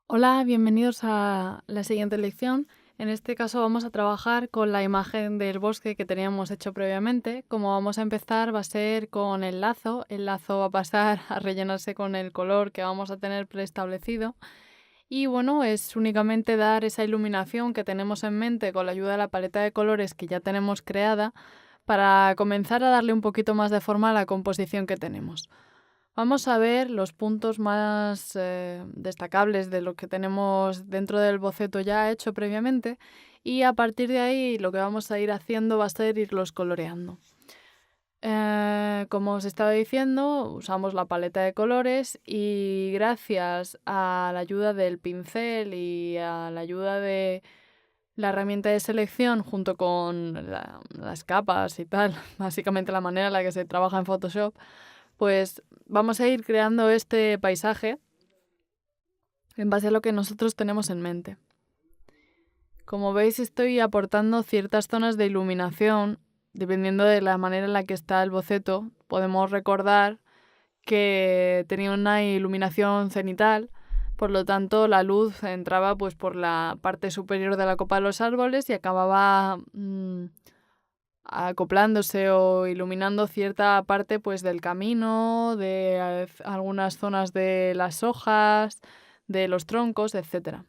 Hola, bienvenidos a la siguiente lección. En este caso vamos a trabajar con la imagen del bosque que teníamos hecho previamente. Como vamos a empezar va a ser con el lazo. El lazo va a pasar a rellenarse con el color que vamos a tener preestablecido. Y bueno, es únicamente dar esa iluminación que tenemos en mente con la ayuda de la paleta de colores que ya tenemos creada para comenzar a darle un poquito más de forma a la composición que tenemos. Vamos a ver los puntos más destacables de lo que tenemos dentro del boceto ya hecho previamente y a partir de ahí lo que vamos a ir haciendo va a ser irlos coloreando. Como os estaba diciendo, usamos la paleta de colores y gracias a la ayuda del pincel y a la ayuda de la herramienta de selección junto con las capas y tal, básicamente la manera en la que se trabaja en Photoshop, pues vamos a ir creando este paisaje en base a lo que nosotros tenemos en mente. Como veis, estoy aportando ciertas zonas de iluminación dependiendo de la manera en la que está el boceto. Podemos recordar que tenía una iluminación cenital, por lo tanto la luz entraba pues por la parte superior de la copa de los árboles y acababa acoplándose o iluminando cierta parte pues del camino, de algunas zonas de las hojas, de los troncos, etcétera.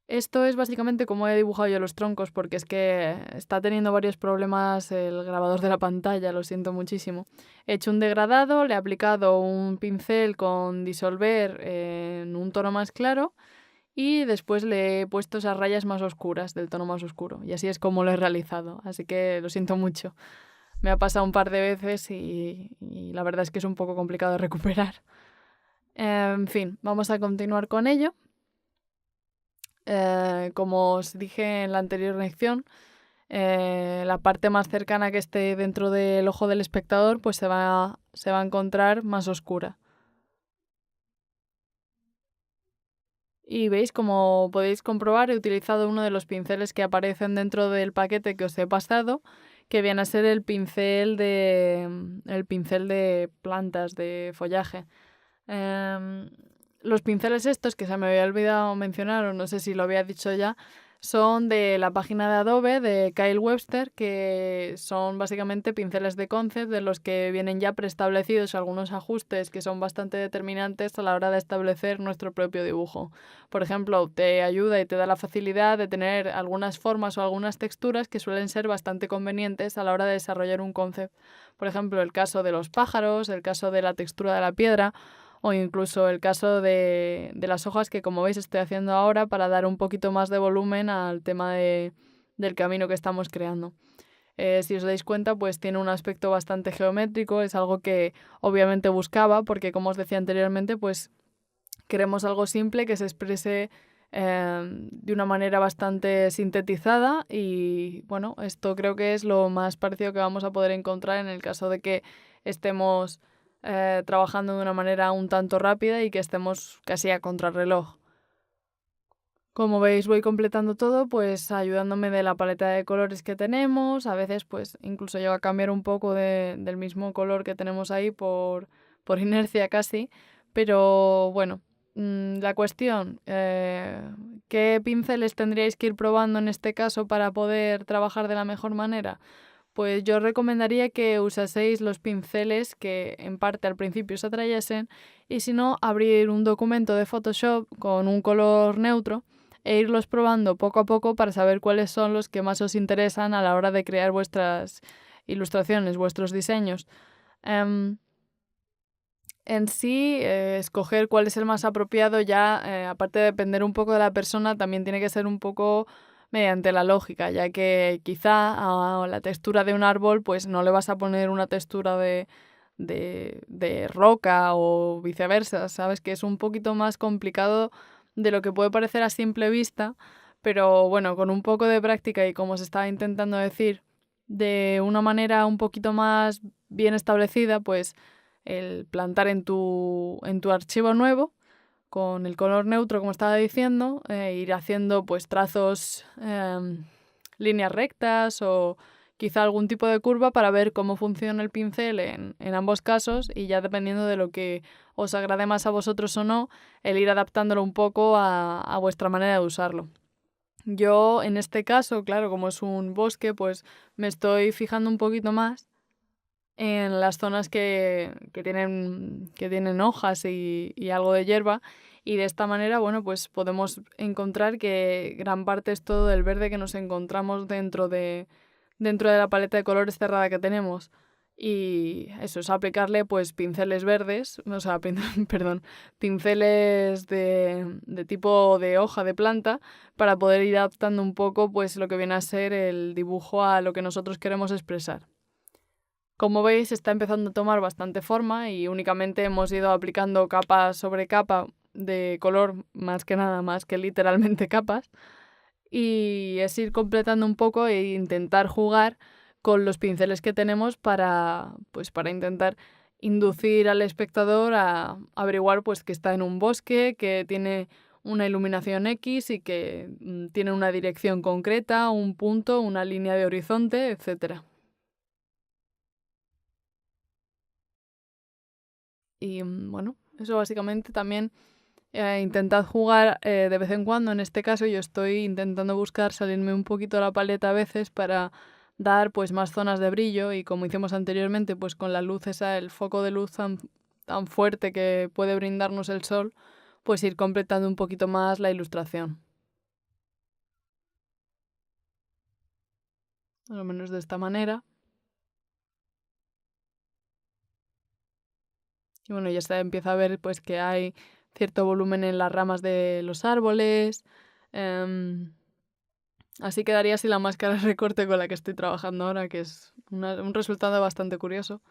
Esto es básicamente como he dibujado yo los troncos, porque es que está teniendo varios problemas el grabador de la pantalla, lo siento muchísimo. He hecho un degradado, le he aplicado un pincel con disolver en un tono más claro y después le he puesto esas rayas más oscuras, del tono más oscuro. Y así es como lo he realizado, así que lo siento mucho. Me ha pasado un par de veces y la verdad es que es un poco complicado de recuperar. En fin, vamos a continuar con ello. Como os dije en la anterior lección, la parte más cercana que esté dentro del ojo del espectador pues se va a encontrar más oscura. Y veis, como podéis comprobar, he utilizado uno de los pinceles que aparecen dentro del paquete que os he pasado, que viene a ser el pincel de plantas, de follaje. Los pinceles estos, que se me había olvidado mencionar, o no sé si lo había dicho ya, son de la página de Adobe, de Kyle Webster, que son básicamente pinceles de concept de los que vienen ya preestablecidos algunos ajustes que son bastante determinantes a la hora de establecer nuestro propio dibujo. Por ejemplo, te ayuda y te da la facilidad de tener algunas formas o algunas texturas que suelen ser bastante convenientes a la hora de desarrollar un concept. Por ejemplo, el caso de los pájaros, el caso de la textura de la piedra o incluso el caso de las hojas que, como veis, estoy haciendo ahora para dar un poquito más de volumen al tema del camino que estamos creando. Si os dais cuenta, pues tiene un aspecto bastante geométrico, es algo que obviamente buscaba porque, como os decía anteriormente, pues queremos algo simple que se exprese de una manera bastante sintetizada y bueno, esto creo que es lo más parecido que vamos a poder encontrar en el caso de que estemos trabajando de una manera un tanto rápida y que estemos casi a contrarreloj. Como veis, voy completando todo, pues ayudándome de la paleta de colores que tenemos. A veces, pues incluso llego a cambiar un poco del mismo color que tenemos ahí por inercia casi. Pero bueno, la cuestión, ¿qué pinceles tendríais que ir probando en este caso para poder trabajar de la mejor manera? Pues yo recomendaría que usaseis los pinceles que en parte al principio se atrayesen y si no, abrir un documento de Photoshop con un color neutro e irlos probando poco a poco para saber cuáles son los que más os interesan a la hora de crear vuestras ilustraciones, vuestros diseños. Em, en sí, escoger cuál es el más apropiado ya, aparte de depender un poco de la persona, también tiene que ser un poco mediante la lógica, ya que quizá a la textura de un árbol pues no le vas a poner una textura de roca o viceversa, ¿sabes? Que es un poquito más complicado de lo que puede parecer a simple vista, pero bueno, con un poco de práctica y como os estaba intentando decir, de una manera un poquito más bien establecida, pues el plantar en tu archivo nuevo con el color neutro, como estaba diciendo, ir haciendo pues trazos, líneas rectas o quizá algún tipo de curva para ver cómo funciona el pincel en ambos casos, y ya dependiendo de lo que os agrade más a vosotros o no, el ir adaptándolo un poco a vuestra manera de usarlo. Yo en este caso, claro, como es un bosque, pues me estoy fijando un poquito más en las zonas que tienen hojas y algo de hierba, y de esta manera, bueno, pues podemos encontrar que gran parte es todo del verde que nos encontramos dentro de la paleta de colores cerrada que tenemos. Y eso es aplicarle pues pinceles verdes, o sea, perdón, pinceles de tipo de hoja de planta, para poder ir adaptando un poco pues lo que viene a ser el dibujo a lo que nosotros queremos expresar. Como veis, está empezando a tomar bastante forma y únicamente hemos ido aplicando capa sobre capa de color, más que nada, más que literalmente capas. Y es ir completando un poco e intentar jugar con los pinceles que tenemos para intentar inducir al espectador a averiguar pues que está en un bosque, que tiene una iluminación X y que tiene una dirección concreta, un punto, una línea de horizonte, etcétera. Y bueno, eso básicamente también intentad jugar de vez en cuando. En este caso yo estoy intentando buscar salirme un poquito de la paleta a veces para dar pues más zonas de brillo, y como hicimos anteriormente pues con la luz esa, el foco de luz tan fuerte que puede brindarnos el sol, pues ir completando un poquito más la ilustración. Más o menos de esta manera. Y bueno, ya se empieza a ver pues que hay cierto volumen en las ramas de los árboles. em, Así quedaría así la máscara de recorte con la que estoy trabajando ahora, que es un resultado bastante curioso.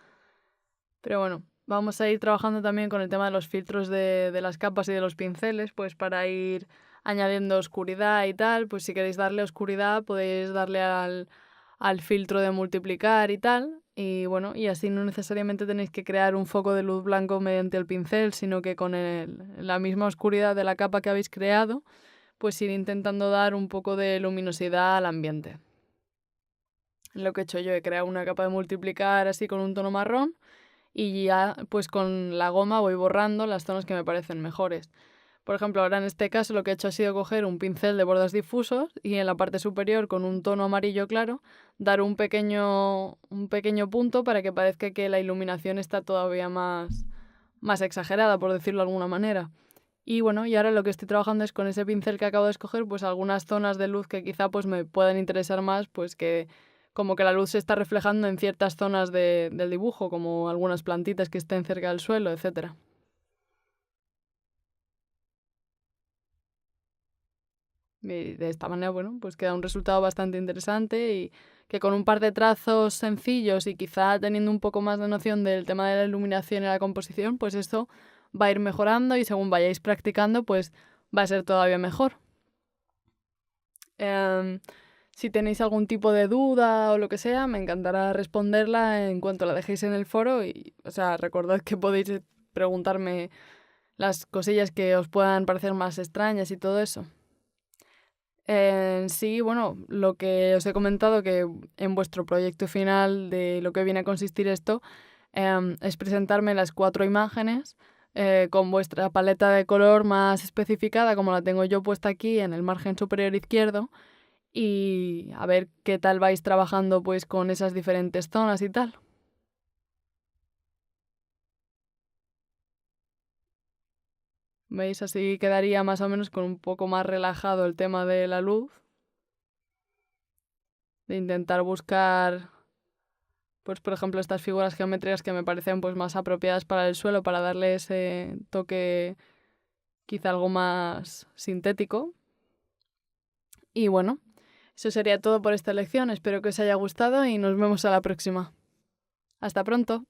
Pero bueno, vamos a ir trabajando también con el tema de los filtros de las capas y de los pinceles, pues para ir añadiendo oscuridad y tal. Pues si queréis darle oscuridad podéis darle al filtro de multiplicar y tal. Y bueno, y así no necesariamente tenéis que crear un foco de luz blanco mediante el pincel, sino que con la misma oscuridad de la capa que habéis creado, pues ir intentando dar un poco de luminosidad al ambiente. Lo que he hecho yo, he creado una capa de multiplicar así con un tono marrón, y ya pues con la goma voy borrando las zonas que me parecen mejores. Por ejemplo, ahora en este caso lo que he hecho ha sido coger un pincel de bordes difusos y en la parte superior con un tono amarillo claro dar un pequeño punto para que parezca que la iluminación está todavía más exagerada, por decirlo de alguna manera. Y bueno, y ahora lo que estoy trabajando es con ese pincel que acabo de escoger, pues algunas zonas de luz que quizá pues me puedan interesar más, pues que como que la luz se está reflejando en ciertas zonas del dibujo, como algunas plantitas que estén cerca del suelo, etcétera. Y de esta manera, bueno, pues queda un resultado bastante interesante, y que con un par de trazos sencillos y quizá teniendo un poco más de noción del tema de la iluminación y la composición, pues esto va a ir mejorando, y según vayáis practicando, pues va a ser todavía mejor. Em, si tenéis algún tipo de duda o lo que sea, me encantará responderla en cuanto la dejéis en el foro, y, o sea, recordad que podéis preguntarme las cosillas que os puedan parecer más extrañas y todo eso. Sí, bueno, lo que os he comentado, que en vuestro proyecto final de lo que viene a consistir esto, es presentarme las 4 imágenes con vuestra paleta de color más especificada, como la tengo yo puesta aquí en el margen superior izquierdo, y a ver qué tal vais trabajando pues con esas diferentes zonas y tal. ¿Veis? Así quedaría más o menos con un poco más relajado el tema de la luz, de intentar buscar, pues por ejemplo, estas figuras geométricas que me parecen pues más apropiadas para el suelo, para darle ese toque quizá algo más sintético. Y bueno, eso sería todo por esta lección. Espero que os haya gustado y nos vemos a la próxima. Hasta pronto.